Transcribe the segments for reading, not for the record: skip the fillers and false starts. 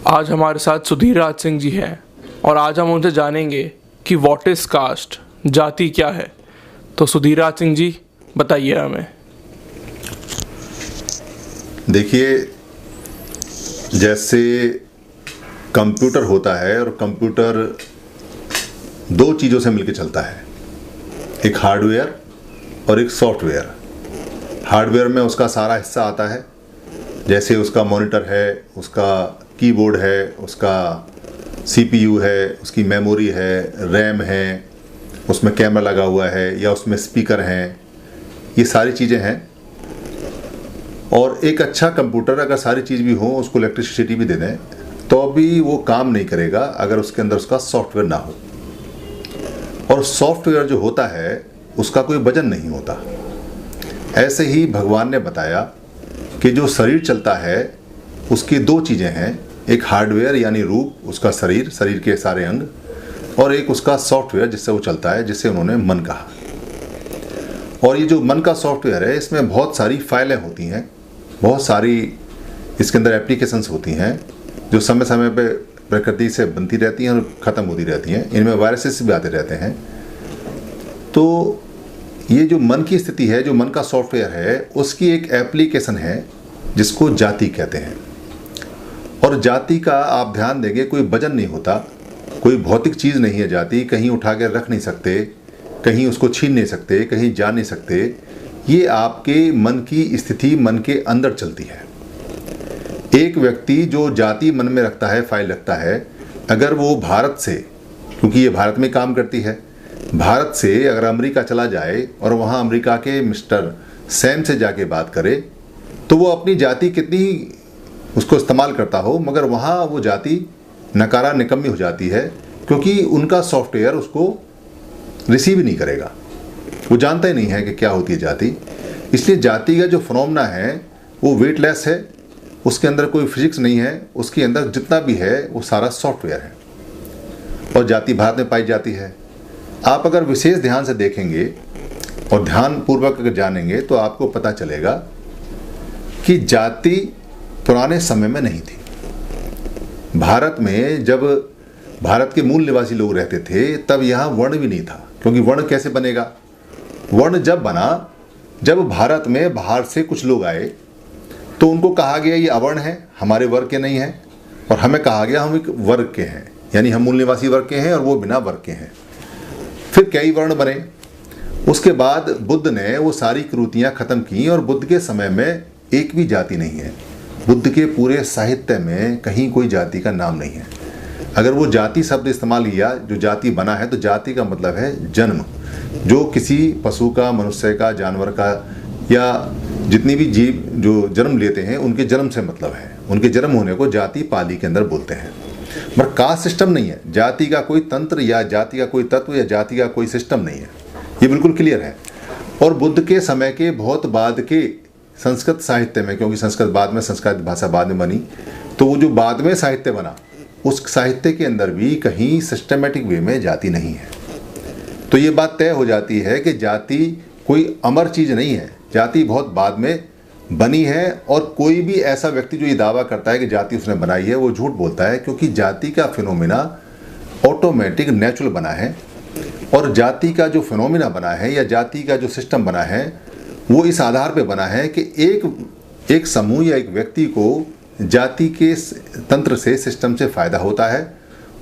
आज हमारे साथ सुधीर राज सिंह जी हैं और आज हम उनसे जानेंगे कि व्हाट इज़ कास्ट, जाति क्या है। तो सुधीर राज सिंह जी बताइए हमें। देखिए, जैसे कंप्यूटर होता है और कंप्यूटर दो चीज़ों से मिलकर चलता है, एक हार्डवेयर और एक सॉफ्टवेयर। हार्डवेयर में उसका सारा हिस्सा आता है, जैसे उसका मॉनिटर है, उसका कीबोर्ड है, उसका सीपीयू है, उसकी मेमोरी है, रैम है, उसमें कैमरा लगा हुआ है या उसमें स्पीकर हैं, ये सारी चीज़ें हैं। और एक अच्छा कंप्यूटर अगर सारी चीज़ भी हो, उसको इलेक्ट्रिसिटी भी दे दें, तो भी वो काम नहीं करेगा अगर उसके अंदर उसका सॉफ्टवेयर ना हो। और सॉफ्टवेयर जो होता है उसका कोई वजन नहीं होता। ऐसे ही भगवान ने बताया कि जो शरीर चलता है उसकी दो चीज़ें हैं, एक हार्डवेयर यानी रूप, उसका शरीर, शरीर के सारे अंग, और एक उसका सॉफ्टवेयर जिससे वो चलता है, जिसे उन्होंने मन कहा। और ये जो मन का सॉफ्टवेयर है, इसमें बहुत सारी फाइलें होती हैं, बहुत सारी इसके अंदर एप्लीकेशंस होती हैं जो समय समय पे प्रकृति से बनती रहती हैं और ख़त्म होती रहती हैं। इनमें वायरसेस भी आते रहते हैं। तो ये जो मन की स्थिति है, जो मन का सॉफ्टवेयर है, उसकी एक एप्लीकेशन है जिसको जाति कहते हैं। और जाति का आप ध्यान देंगे कोई वजन नहीं होता, कोई भौतिक चीज़ नहीं है जाति, कहीं उठा के रख नहीं सकते, कहीं उसको छीन नहीं सकते, कहीं जा नहीं सकते। ये आपके मन की स्थिति, मन के अंदर चलती है। एक व्यक्ति जो जाति मन में रखता है, फाइल रखता है, अगर वो भारत से, क्योंकि ये भारत में काम करती है, भारत से अगर अमेरिका चला जाए और वहाँ अमेरिका के मिस्टर सैम से जाके बात करे, तो वो अपनी जाति कितनी उसको इस्तेमाल करता हो, मगर वहाँ वो जाति नकारा निकम्मी हो जाती है, क्योंकि उनका सॉफ्टवेयर उसको रिसीव ही नहीं करेगा। वो जानता ही नहीं है कि क्या होती है जाति। इसलिए जाति का जो फिनोमेना है वो वेटलेस है, उसके अंदर कोई फिजिक्स नहीं है, उसके अंदर जितना भी है वो सारा सॉफ्टवेयर है। और जाति भारत में पाई जाती है। आप अगर विशेष ध्यान से देखेंगे और ध्यान पूर्वक अगर जानेंगे तो आपको पता चलेगा कि जाति पुराने समय में नहीं थी। भारत में जब भारत के मूल निवासी लोग रहते थे तब यहाँ वर्ण भी नहीं था, क्योंकि वर्ण कैसे बनेगा? वर्ण जब बना, जब भारत में बाहर से कुछ लोग आए तो उनको कहा गया ये अवर्ण है, हमारे वर्ग के नहीं हैं, और हमें कहा गया हम एक वर्ग के हैं, यानी हम मूल निवासी वर्ग के हैं और वो बिना वर्ग के हैं। फिर कई वर्ण बने। उसके बाद बुद्ध ने वो सारी कृतियाँ ख़त्म की और बुद्ध के समय में एक भी जाति नहीं है। बुद्ध के पूरे साहित्य में कहीं कोई जाति का नाम नहीं है। अगर वो जाति शब्द इस्तेमाल किया, जो जाति बना है, तो जाति का मतलब है जन्म, जो किसी पशु का, मनुष्य का, जानवर का, या जितनी भी जीव जो जन्म लेते हैं उनके जन्म से मतलब है। उनके जन्म होने को जाति पाली के अंदर बोलते हैं। मगर कास्ट सिस्टम नहीं है, जाति का कोई तंत्र या जाति का कोई तत्व या जाति का कोई सिस्टम नहीं है। ये बिल्कुल क्लियर है। और बुद्ध के समय के बहुत बाद के संस्कृत साहित्य में, क्योंकि संस्कृत बाद में, संस्कृत भाषा बाद में बनी, तो वो जो बाद में साहित्य बना, उस साहित्य के अंदर भी कहीं सिस्टमेटिक वे में जाति नहीं है। तो ये बात तय हो जाती है कि जाति कोई अमर चीज़ नहीं है, जाति बहुत बाद में बनी है। और कोई भी ऐसा व्यक्ति जो ये दावा करता है कि जाति उसने बनाई है, वो झूठ बोलता है, क्योंकि जाति का फिनोमिना ऑटोमेटिक, नेचुरल बना है। और जाति का जो फिनोमिना बना है या जाति का जो सिस्टम बना है, वो इस आधार पे बना है कि एक समूह या एक व्यक्ति को जाति के तंत्र से, सिस्टम से फ़ायदा होता है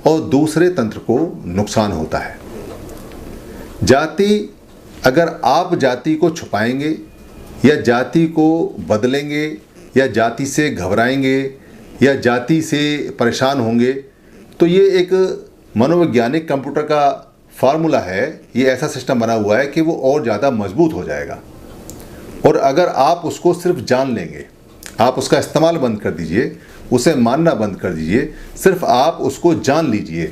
और दूसरे तंत्र को नुकसान होता है। जाति, अगर आप जाति को छुपाएंगे या जाति को बदलेंगे या जाति से घबराएंगे या जाति से परेशान होंगे, तो ये एक मनोवैज्ञानिक कंप्यूटर का फार्मूला है। ये ऐसा सिस्टम बना हुआ है कि वो और ज़्यादा मजबूत हो जाएगा। और अगर आप उसको सिर्फ जान लेंगे, आप उसका इस्तेमाल बंद कर दीजिए, उसे मानना बंद कर दीजिए, सिर्फ आप उसको जान लीजिए,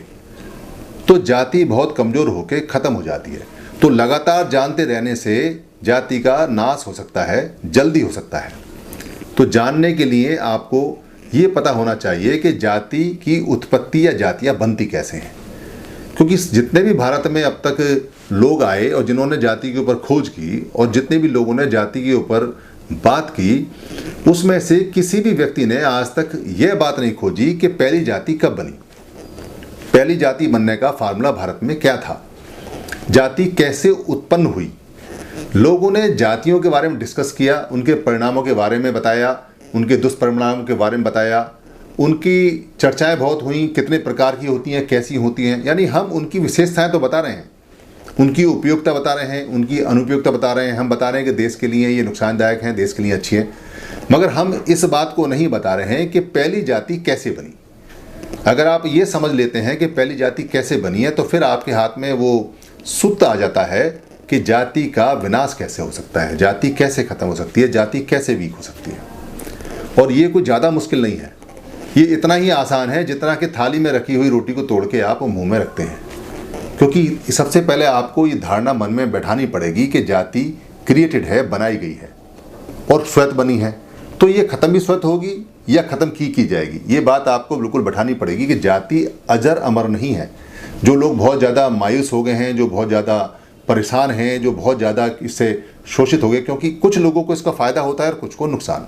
तो जाति बहुत कमज़ोर होकर ख़त्म हो जाती है। तो लगातार जानते रहने से जाति का नाश हो सकता है, जल्दी हो सकता है। तो जानने के लिए आपको ये पता होना चाहिए कि जाति की उत्पत्ति या जातियाँ बनती कैसे हैं। क्योंकि जितने भी भारत में अब तक लोग आए और जिन्होंने जाति के ऊपर खोज की, और जितने भी लोगों ने जाति के ऊपर बात की, उसमें से किसी भी व्यक्ति ने आज तक यह बात नहीं खोजी कि पहली जाति कब बनी, पहली जाति बनने का फार्मूला भारत में क्या था, जाति कैसे उत्पन्न हुई। लोगों ने जातियों के बारे में डिस्कस किया, उनके परिणामों के बारे में बताया, उनके दुष्परिणामों के बारे में बताया, उनकी चर्चाएं बहुत हुई, कितने प्रकार की होती हैं, कैसी होती हैं। यानी हम उनकी विशेषताएं तो बता रहे हैं, उनकी उपयोगिता बता रहे हैं, उनकी अनुपयोगिता बता रहे हैं। हम बता रहे हैं कि देश के लिए ये नुकसानदायक हैं, देश के लिए अच्छी है, मगर हम इस बात को नहीं बता रहे हैं कि पहली जाति कैसे बनी। अगर आप ये समझ लेते हैं कि पहली जाति कैसे बनी है, तो फिर आपके हाथ में वो सूत्र आ जाता है कि जाति का विनाश कैसे हो सकता है, जाति कैसे खत्म हो सकती है, जाति कैसे वीक हो सकती है। और ये कुछ ज़्यादा मुश्किल नहीं है, ये इतना ही आसान है जितना कि थाली में रखी हुई रोटी को तोड़ के आप मुंह में रखते हैं। क्योंकि सबसे पहले आपको ये धारणा मन में बैठानी पड़ेगी कि जाति क्रिएटेड है, बनाई गई है और स्वतः बनी है, तो ये खत्म भी स्वतः होगी या खत्म की जाएगी। ये बात आपको बिल्कुल बैठानी पड़ेगी कि जाति अजर अमर नहीं है। जो लोग बहुत ज़्यादा मायूस हो गए हैं, जो बहुत ज़्यादा परेशान हैं, जो बहुत ज़्यादा इससे शोषित हो गए, क्योंकि कुछ लोगों को इसका फ़ायदा होता है और कुछ को नुकसान।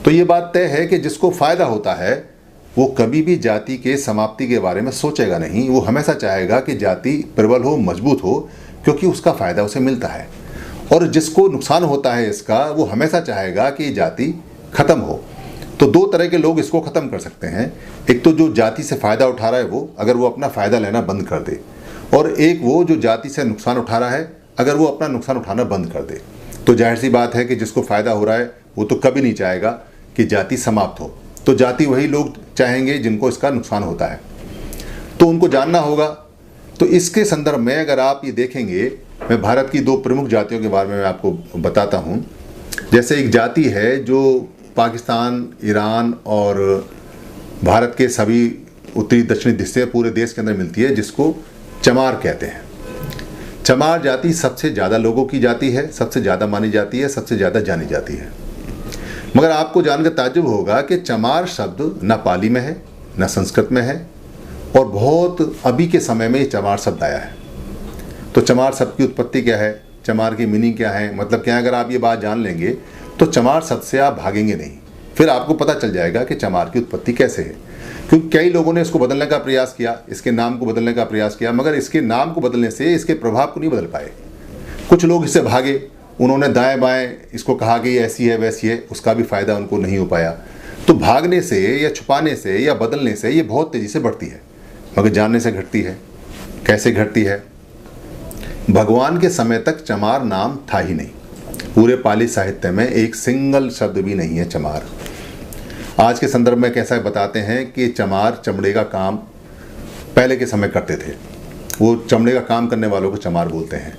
तो ये बात तय है कि जिसको फ़ायदा होता है वो कभी भी जाति के समाप्ति के बारे में सोचेगा नहीं। वो हमेशा चाहेगा कि जाति प्रबल हो, मजबूत हो, क्योंकि उसका फ़ायदा उसे मिलता है। और जिसको नुकसान होता है इसका, वो हमेशा चाहेगा कि जाति ख़त्म हो। तो दो तरह के लोग इसको ख़त्म कर सकते हैं। एक तो जो जाति से फ़ायदा उठा रहा है वो, अगर वो अपना फ़ायदा लेना बंद कर दे, और एक वो जो जाति से नुकसान उठा रहा है, अगर वो अपना नुकसान उठाना बंद कर दे। तो जाहिर सी बात है कि जिसको फ़ायदा हो रहा है वो तो कभी नहीं चाहेगा कि जाति समाप्त हो। तो जाति वही लोग चाहेंगे जिनको इसका नुकसान होता है, तो उनको जानना होगा। तो इसके संदर्भ में अगर आप ये देखेंगे, मैं भारत की दो प्रमुख जातियों के बारे में आपको बताता हूँ। जैसे एक जाति है जो पाकिस्तान, ईरान और भारत के सभी उत्तरी दक्षिणी हिस्से पूरे देश के अंदर मिलती है, जिसको चमार कहते हैं। चमार जाति सबसे ज़्यादा लोगों की जाति है, सबसे ज़्यादा मानी जाती है, सबसे ज़्यादा जानी जाती है। मगर आपको जानकर ताज्जुब होगा कि चमार शब्द न पाली में है, न संस्कृत में है, और बहुत अभी के समय में ये चमार शब्द आया है। तो चमार शब्द की उत्पत्ति क्या है, चमार की मीनिंग क्या है, मतलब क्या है, अगर आप ये बात जान लेंगे तो चमार शब्द से आप भागेंगे नहीं। फिर आपको पता चल जाएगा कि चमार की उत्पत्ति कैसे है। क्योंकि कई लोगों ने इसको बदलने का प्रयास किया, इसके नाम को बदलने का प्रयास किया, मगर इसके नाम को बदलने से इसके प्रभाव को नहीं बदल पाए। कुछ लोग इससे भागे, उन्होंने दाएं बाएं इसको कहा कि ऐसी है वैसी है, उसका भी फ़ायदा उनको नहीं हो पाया। तो भागने से या छुपाने से या बदलने से ये बहुत तेज़ी से बढ़ती है, मगर जानने से घटती है। कैसे घटती है? भगवान के समय तक चमार नाम था ही नहीं। पूरे पाली साहित्य में एक सिंगल शब्द भी नहीं है चमार। आज के संदर्भ में कैसा बताते हैं कि चमार चमड़े का काम पहले के समय करते थे, वो चमड़े का काम करने वालों को चमार बोलते हैं।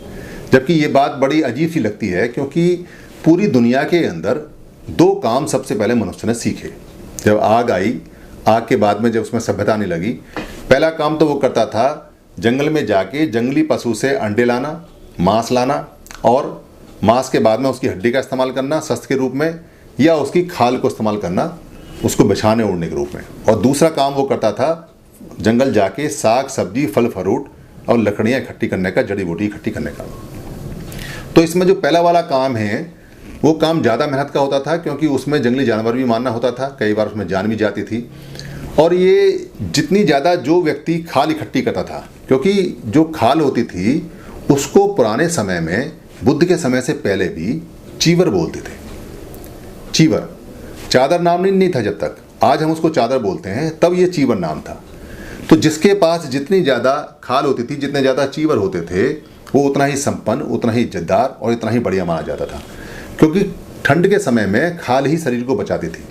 जबकि ये बात बड़ी अजीब सी लगती है, क्योंकि पूरी दुनिया के अंदर दो काम सबसे पहले मनुष्य ने सीखे। जब आग आई, आग के बाद में जब उसमें सभ्यता आने लगी, पहला काम तो वो करता था जंगल में जाके जंगली पशु से अंडे लाना, मांस लाना, और मांस के बाद में उसकी हड्डी का इस्तेमाल करना शस्त्र के रूप में, या उसकी खाल को इस्तेमाल करना उसको बिछाने ओढ़ने के रूप में। और दूसरा काम वो करता था जंगल जाके साग सब्जी, फल फ्रूट और लकड़ियाँ इकट्ठी करने का, जड़ी बूटी इकट्ठी करने का। तो इसमें जो पहला वाला काम है वो काम ज़्यादा मेहनत का होता था, क्योंकि उसमें जंगली जानवर भी मारना होता था, कई बार उसमें जान भी जाती थी। और ये जितनी ज़्यादा जो व्यक्ति खाल इकट्ठी करता था, क्योंकि जो खाल होती थी उसको पुराने समय में, बुद्ध के समय से पहले भी चीवर बोलते थे। चीवर, चादर नाम नहीं था जब तक, आज हम उसको चादर बोलते हैं, तब ये चीवर नाम था। तो जिसके पास जितनी ज़्यादा खाल होती थी, जितने ज़्यादा चीवर होते थे, वो उतना ही संपन्न, उतना ही इज्जतदार और इतना ही बढ़िया माना जाता था। क्योंकि ठंड के समय में खाल ही शरीर को बचाती थी।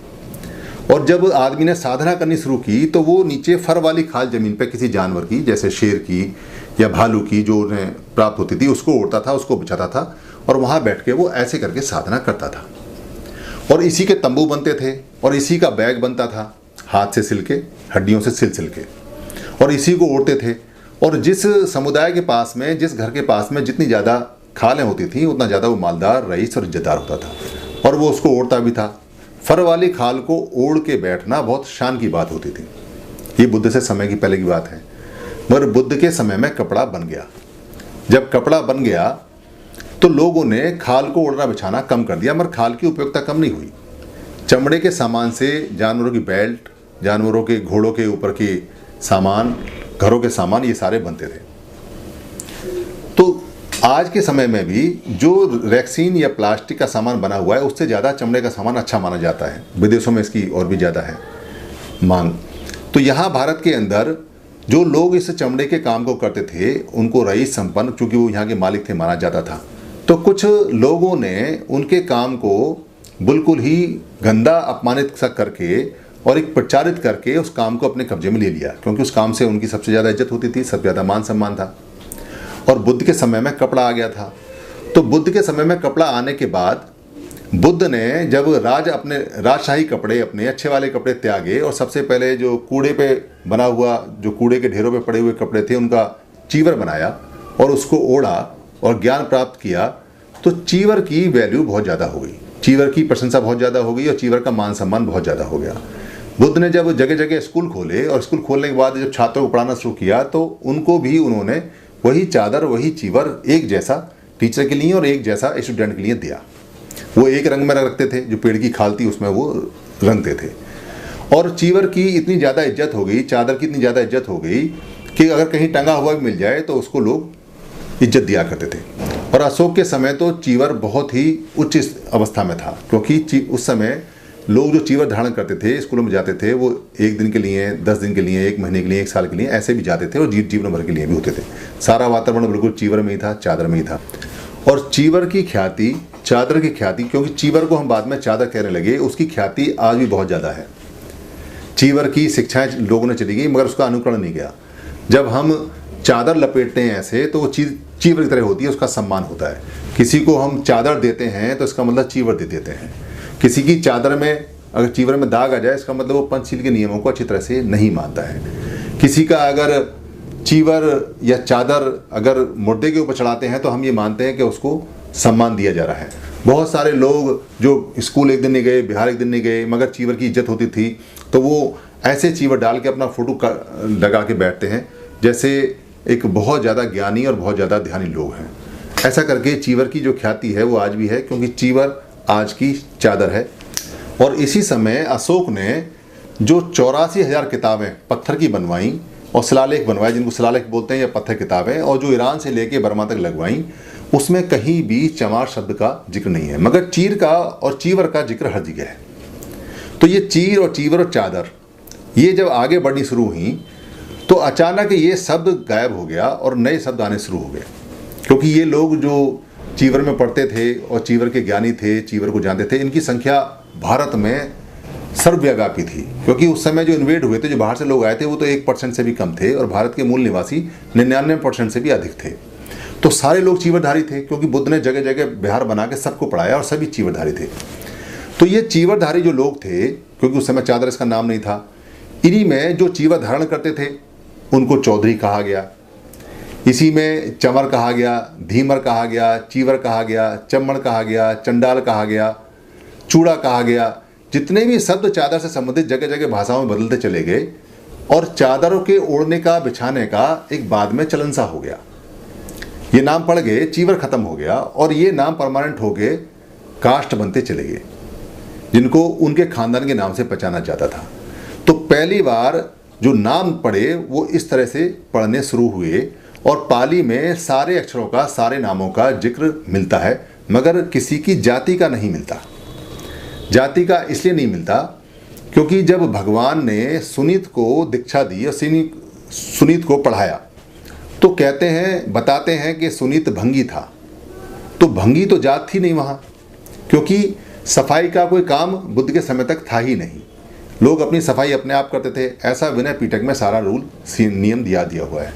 और जब आदमी ने साधना करनी शुरू की तो वो नीचे फर वाली खाल ज़मीन पे किसी जानवर की, जैसे शेर की या भालू की, जो उन्हें प्राप्त होती थी, उसको ओढ़ता था, उसको बिछाता था, और वहाँ बैठ के वो ऐसे करके साधना करता था। और इसी के तंबू बनते थे, और इसी का बैग बनता था, हाथ से सिल के, हड्डियों से सिल के, और इसी को ओढ़ते थे। और जिस समुदाय के पास में, जिस घर के पास में जितनी ज़्यादा खालें होती थी, उतना ज़्यादा वो मालदार, रईस और इज्जतदार होता था, और वो उसको ओढ़ता भी था। फर वाली खाल को ओढ़ के बैठना बहुत शान की बात होती थी। ये बुद्ध से समय की पहले की बात है। मगर बुद्ध के समय में कपड़ा बन गया। जब कपड़ा बन गया तो लोगों ने खाल को ओढ़ना बिछाना कम कर दिया, मगर खाल की उपयोगिता कम नहीं हुई। चमड़े के सामान से जानवरों की बेल्ट, जानवरों के घोड़ों के ऊपर के सामान, घरों के सामान, ये सारे बनते थे। तो आज के समय में भी जो रेक्सीन या प्लास्टिक का सामान बना हुआ है उससे ज़्यादा चमड़े का सामान अच्छा माना जाता है। विदेशों में इसकी और भी ज़्यादा है मांग। तो यहाँ भारत के अंदर जो लोग इस चमड़े के काम को करते थे उनको रईस संपन्न, क्योंकि वो यहाँ के मालिक थे, माना जाता था। तो कुछ लोगों ने उनके काम को बिल्कुल ही गंदा, अपमानित सा करके और एक प्रचारित करके उस काम को अपने कब्जे में ले लिया, क्योंकि उस काम से उनकी सबसे ज़्यादा इज्जत होती थी, सबसे ज़्यादा मान सम्मान था। और बुद्ध के समय में कपड़ा आ गया था। तो बुद्ध के समय में कपड़ा आने के बाद बुद्ध ने जब अपने राजशाही कपड़े, अपने अच्छे वाले कपड़े त्यागे और सबसे पहले जो कूड़े पे बना हुआ, जो कूड़े के ढेरों पे पड़े हुए कपड़े थे, उनका चीवर बनाया और उसको ओढ़ा और ज्ञान प्राप्त किया, तो चीवर की वैल्यू बहुत ज़्यादा हो गई, चीवर की प्रशंसा बहुत ज़्यादा हो गई और चीवर का मान सम्मान बहुत ज़्यादा हो गया। बुद्ध ने जब जगह जगह स्कूल खोले और स्कूल खोलने के बाद जब छात्रों को पढ़ाना शुरू किया तो उनको भी उन्होंने वही चादर, वही चीवर एक जैसा टीचर के लिए और एक जैसा स्टूडेंट के लिए दिया। वो एक रंग में रखते थे, जो पेड़ की खाल थी उसमें वो रंगते थे। और चीवर की इतनी ज़्यादा इज्जत हो गई, चादर की इतनी ज़्यादा इज्जत हो गई कि अगर कहीं टंगा हुआ भी मिल जाए तो उसको लोग इज्जत दिया करते थे। और अशोक के समय तो चीवर बहुत ही उच्च अवस्था में था, क्योंकि उस समय लोग जो चीवर धारण करते थे, स्कूलों में जाते थे, वो 1 दिन के लिए, 10 दिन के लिए, 1 महीने के लिए, 1 साल के लिए ऐसे भी जाते थे और जीवन भर के लिए भी होते थे। सारा वातावरण बिल्कुल चीवर में ही था, चादर में ही था। और चीवर की ख्याति, चादर की ख्याति, क्योंकि चीवर को हम बाद में चादर कहने लगे, उसकी ख्याति आज भी बहुत ज़्यादा है। चीवर की शिक्षाएं लोगों ने चली गई मगर उसका अनुकरण नहीं गया। जब हम चादर लपेटते हैं ऐसे तो वो चीवर की तरह होती है, उसका सम्मान होता है। किसी को हम चादर देते हैं तो इसका मतलब चीवर दे देते हैं। किसी की चादर में अगर चीवर में दाग आ जाए इसका मतलब वो पंचशील के नियमों को अच्छी तरह से नहीं मानता है। किसी का अगर चीवर या चादर अगर मुर्दे के ऊपर चढ़ाते हैं तो हम ये मानते हैं कि उसको सम्मान दिया जा रहा है। बहुत सारे लोग जो स्कूल 1 दिन नहीं गए, बिहार 1 दिन नहीं गए, मगर चीवर की इज्जत होती थी तो वो ऐसे चीवर डाल के अपना फोटो लगा के बैठते हैं जैसे एक बहुत ज़्यादा ज्ञानी और बहुत ज़्यादा ध्यानी लोग हैं। ऐसा करके चीवर की जो ख्याति है वो आज भी है, क्योंकि चीवर आज की चादर है। और इसी समय अशोक ने जो 84,000 किताबें पत्थर की बनवाई और शिलालेख बनवाए, जिनको शिलालेख बोलते हैं, या पत्थर किताबें, और जो ईरान से लेके बर्मा तक लगवाई, उसमें कहीं भी चमार शब्द का जिक्र नहीं है, मगर चीर का और चीवर का जिक्र हर जगह है। तो ये चीर और चीवर और चादर ये जब आगे बढ़नी शुरू हुई तो अचानक ये शब्द गायब हो गया और नए शब्द आने शुरू हो गए, क्योंकि ये लोग जो चीवर में पढ़ते थे और चीवर के ज्ञानी थे, चीवर को जानते थे, इनकी संख्या भारत में सर्वव्यापी थी। क्योंकि उस समय जो इन्वेड हुए थे, जो बाहर से लोग आए थे, वो तो 1% से भी कम थे और भारत के मूल निवासी 99% से भी अधिक थे। तो सारे लोग चीवरधारी थे, क्योंकि बुद्ध ने जगह जगह बिहार बना के सबको पढ़ाया और सभी चीवरधारी थे। तो ये चीवरधारी जो लोग थे, क्योंकि उस समय चादर इसका नाम नहीं था, इन्हीं में जो चीवर धारण करते थे उनको चौधरी कहा गया। इसी में चमर कहा गया, धीमर कहा गया, चीवर कहा गया, चम्मड़ कहा गया, चंडाल कहा गया, चूड़ा कहा गया। जितने भी शब्द चादर से संबंधित जगह जगह भाषाओं में बदलते चले गए और चादरों के ओढ़ने का, बिछाने का एक बाद में चलन सा हो गया। ये नाम पड़ गए, चीवर खत्म हो गया और ये नाम परमानेंट हो गए, कास्ट बनते चले गए, जिनको उनके खानदान के नाम से पहचाना जाता था। तो पहली बार जो नाम पड़े वो इस तरह से पढ़ने शुरू हुए और पाली में सारे अक्षरों का, सारे नामों का जिक्र मिलता है, मगर किसी की जाति का नहीं मिलता। जाति का इसलिए नहीं मिलता क्योंकि जब भगवान ने सुनीत को दीक्षा दी और सुनीत को पढ़ाया तो कहते हैं, बताते हैं कि सुनीत भंगी था। तो भंगी तो जात थी नहीं वहाँ, क्योंकि सफाई का कोई काम बुद्ध के समय तक था ही नहीं। लोग अपनी सफाई अपने आप करते थे, ऐसा विनय पिटक में सारा रूल नियम दिया हुआ है।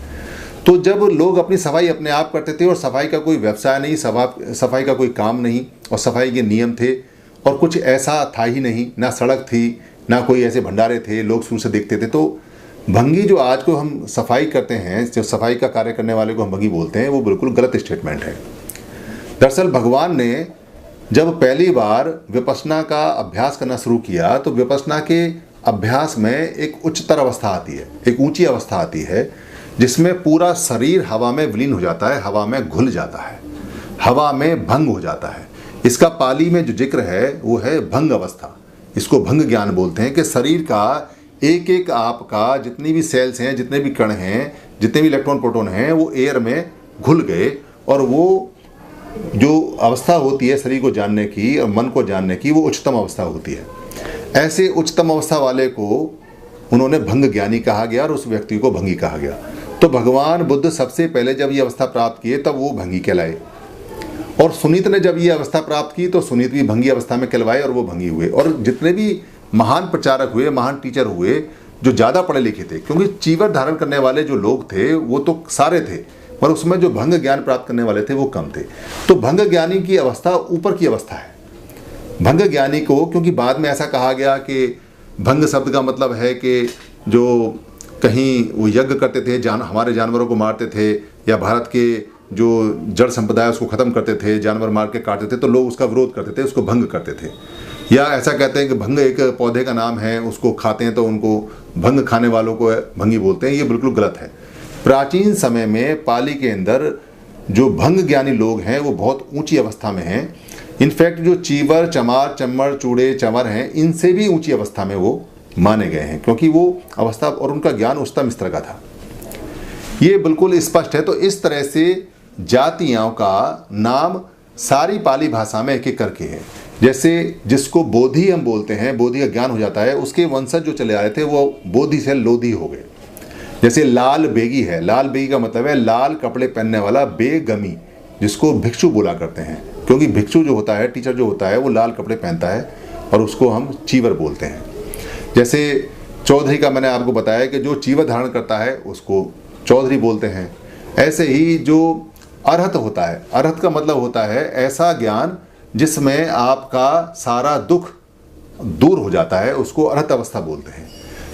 तो जब लोग अपनी सफाई अपने आप करते थे और सफाई का कोई व्यवसाय नहीं, सफाई का कोई काम नहीं और सफाई के नियम थे और कुछ ऐसा था ही नहीं, ना सड़क थी, ना कोई ऐसे भंडारे थे, लोग सूर से देखते थे। तो भंगी जो आज को हम सफाई करते हैं, जो सफाई का कार्य करने वाले को हम भंगी बोलते हैं, वो बिल्कुल गलत स्टेटमेंट है। दरअसल भगवान ने जब पहली बार विपश्यना का अभ्यास करना शुरू किया तो विपश्यना के अभ्यास में एक उच्चतर अवस्था आती है, एक ऊंची अवस्था आती है, जिसमें पूरा शरीर हवा में विलीन हो जाता है, हवा में घुल जाता है। हवा में भंग हो जाता है। इसका पाली में जो जिक्र है वो है भंग अवस्था। इसको भंग ज्ञान बोलते हैं कि शरीर का एक एक आपका जितनी भी सेल्स हैं, जितने भी कण हैं, जितने भी इलेक्ट्रॉन प्रोटॉन हैं, वो एयर में घुल गए और वो जो अवस्था होती है शरीर को जानने की और मन को जानने की, वो उच्चतम अवस्था होती है। ऐसे उच्चतम अवस्था वाले को उन्होंने भंग ज्ञानी कहा गया और उस व्यक्ति को भंगी कहा गया। तो भगवान बुद्ध सबसे पहले जब ये अवस्था प्राप्त किए तब वो भंगी कहलाए, और सुनीत ने जब ये अवस्था प्राप्त की तो सुनीत भी भंगी अवस्था में कहलवाए और वो भंगी हुए। और जितने भी महान प्रचारक हुए, महान टीचर हुए, जो ज़्यादा पढ़े लिखे थे, क्योंकि चीवर धारण करने वाले जो लोग थे वो तो सारे थे, पर उसमें जो भंग ज्ञान प्राप्त करने वाले थे वो कम थे। तो भंग ज्ञानी की अवस्था ऊपर की अवस्था है। भंग ज्ञानी को, क्योंकि बाद में ऐसा कहा गया कि भंग शब्द का मतलब है कि जो कहीं वो यज्ञ करते थे, हमारे जानवरों को मारते थे, या भारत के जो जड़ संप्रदाय उसको ख़त्म करते थे, जानवर मार के काटते थे, तो लोग उसका विरोध करते थे, उसको भंग करते थे। या ऐसा कहते हैं कि भंग एक पौधे का नाम है, उसको खाते हैं तो उनको भंग खाने वालों को भंगी बोलते हैं। ये बिल्कुल गलत है। प्राचीन समय में पाली के अंदर जो भंग ज्ञानी लोग हैं वो बहुत ऊंची अवस्था में हैं। इनफैक्ट जो चीवर, चमार, चम्मर, चूड़े, चंवर हैं, इनसे भी ऊंची अवस्था में वो माने गए हैं, क्योंकि वो अवस्था और उनका ज्ञान उच्चतम स्तर का था। ये बिल्कुल स्पष्ट है। तो इस तरह से जातियों का नाम सारी पाली भाषा में एक एक करके है। जैसे जिसको बोधि हम बोलते हैं, बोधि का ज्ञान हो जाता है, उसके वंशज जो चले आ रहे थे वो बोधि से लोधी हो गए। जैसे लाल बेगी है, लाल बेगी का मतलब है लाल कपड़े पहनने वाला बेगमी, जिसको भिक्षु बोला करते हैं, क्योंकि भिक्षु जो होता है, टीचर जो होता है, वो लाल कपड़े पहनता है और उसको हम चीवर बोलते हैं। जैसे चौधरी का मैंने आपको बताया कि जो चीवर धारण करता है उसको चौधरी बोलते हैं। ऐसे ही जो अरहत होता है, अरहत का मतलब होता है ऐसा ज्ञान जिसमें आपका सारा दुख दूर हो जाता है, उसको अरहत अवस्था बोलते हैं।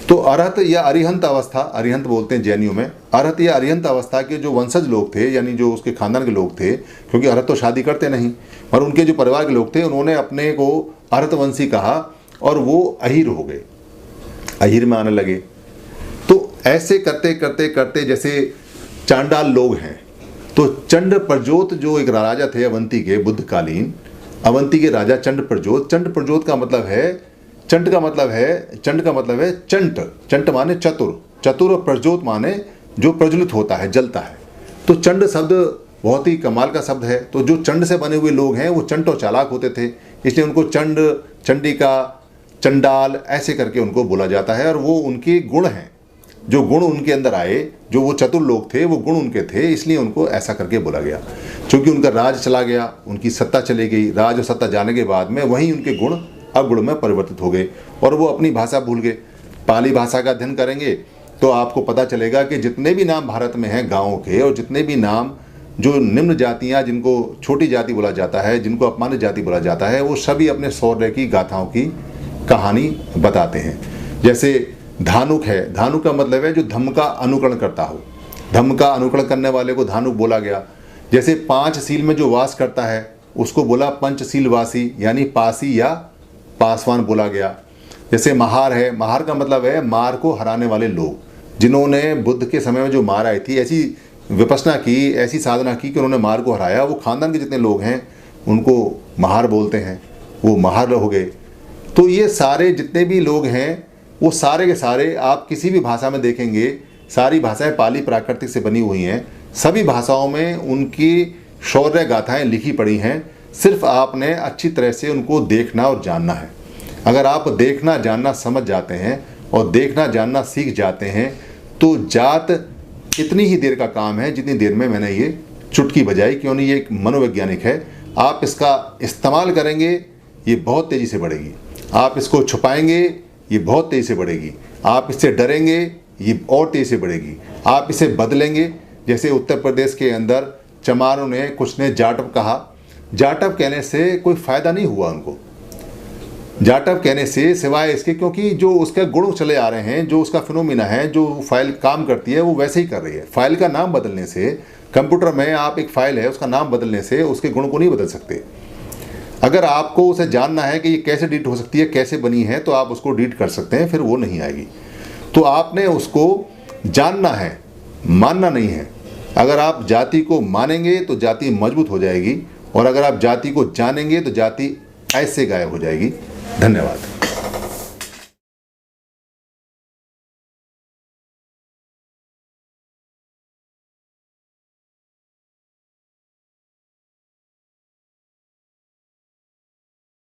तो अरहत या अरिहंत अवस्था, अरिहंत बोलते हैं जैनियों में, अरहत या अरिहंत अवस्था के जो वंशज लोग थे, यानी जो उसके खानदान के लोग थे, क्योंकि अरहत तो शादी करते नहीं, और उनके जो परिवार के लोग थे उन्होंने अपने को अरहतवंशी कहा और वो अहीर हो गए, अहीर में आने लगे। तो ऐसे करते करते करते जैसे चांडाल लोग हैं, तो चंड प्रजोत जो एक राजा थे अवंती के, बुद्ध कालीन अवंती के राजा चंड प्रजोत। चंड प्रजोत का मतलब है, चंड का मतलब है चंट, चंट माने चतुर, चतुर, और प्रजोत माने जो प्रज्वलित होता है, जलता है। तो चंड शब्द बहुत ही कमाल का शब्द है। तो जो चंड से बने हुए लोग हैं वो चंट और चालाक होते थे, इसलिए उनको चंड, चंडिका, चंडाल ऐसे करके उनको बोला जाता है। और वो उनके गुण हैं, जो गुण उनके अंदर आए, जो वो चतुर लोग थे, वो गुण उनके थे, इसलिए उनको ऐसा करके बोला गया। क्योंकि उनका राज चला गया, उनकी सत्ता चली गई, राज और सत्ता जाने के बाद में वहीं उनके गुण अवगुण में परिवर्तित हो गए और वो अपनी भाषा भूल गए। पाली भाषा का अध्ययन करेंगे तो आपको पता चलेगा कि जितने भी नाम भारत में हैं गाँवों के, और जितने भी नाम जो निम्न जातियाँ, जिनको छोटी जाति बोला जाता है, जिनको अपमानित जाति बोला जाता है, वो सभी अपने शौर्य की गाथाओं की कहानी बताते हैं। जैसे धानुक है, धानुक का मतलब है जो धम्म का अनुकरण करता हो, धम्म का अनुकरण करने वाले को धानुक बोला गया। जैसे 5 सील में जो वास करता है उसको बोला पंचशीलवासी, यानी पासी या पासवान बोला गया। जैसे महार है, महार का मतलब है मार को हराने वाले लोग, जिन्होंने बुद्ध के समय में जो मार आई थी, ऐसी विपश्यना की, ऐसी साधना की कि उन्होंने मार को हराया, वो खानदान के जितने लोग हैं उनको महार बोलते हैं, वो महार हो गए। तो ये सारे जितने भी लोग हैं वो सारे के सारे आप किसी भी भाषा में देखेंगे, सारी भाषाएं पाली प्राकृतिक से बनी हुई हैं, सभी भाषाओं में उनकी शौर्य गाथाएं लिखी पड़ी हैं। सिर्फ आपने अच्छी तरह से उनको देखना और जानना है। अगर आप देखना जानना समझ जाते हैं और देखना जानना सीख जाते हैं तो जात इतनी ही देर का काम है जितनी देर में मैंने ये चुटकी बजाई, क्यों नहीं, ये एक मनोवैज्ञानिक है। आप इसका इस्तेमाल करेंगे ये बहुत तेज़ी से बढ़ेगी, आप इसको छुपाएंगे ये बहुत तेज़ी से बढ़ेगी, आप इससे डरेंगे ये और तेज़ी से बढ़ेगी, आप इसे बदलेंगे। जैसे उत्तर प्रदेश के अंदर चमारों ने, कुछ ने जाटव कहा, जाटव कहने से कोई फ़ायदा नहीं हुआ उनको, जाटव कहने से सिवाय इसके क्योंकि जो उसका गुण चले आ रहे हैं, जो उसका फिनोमिना है, जो फाइल काम करती है वो वैसे ही कर रही है। फाइल का नाम बदलने से, कंप्यूटर में आप एक फाइल है उसका नाम बदलने से उसके गुण को नहीं बदल सकते। अगर आपको उसे जानना है कि ये कैसे डिलीट हो सकती है, कैसे बनी है, तो आप उसको डिलीट कर सकते हैं, फिर वो नहीं आएगी। तो आपने उसको जानना है, मानना नहीं है। अगर आप जाति को मानेंगे तो जाति मजबूत हो जाएगी और अगर आप जाति को जानेंगे तो जाति ऐसे गायब हो जाएगी। धन्यवाद।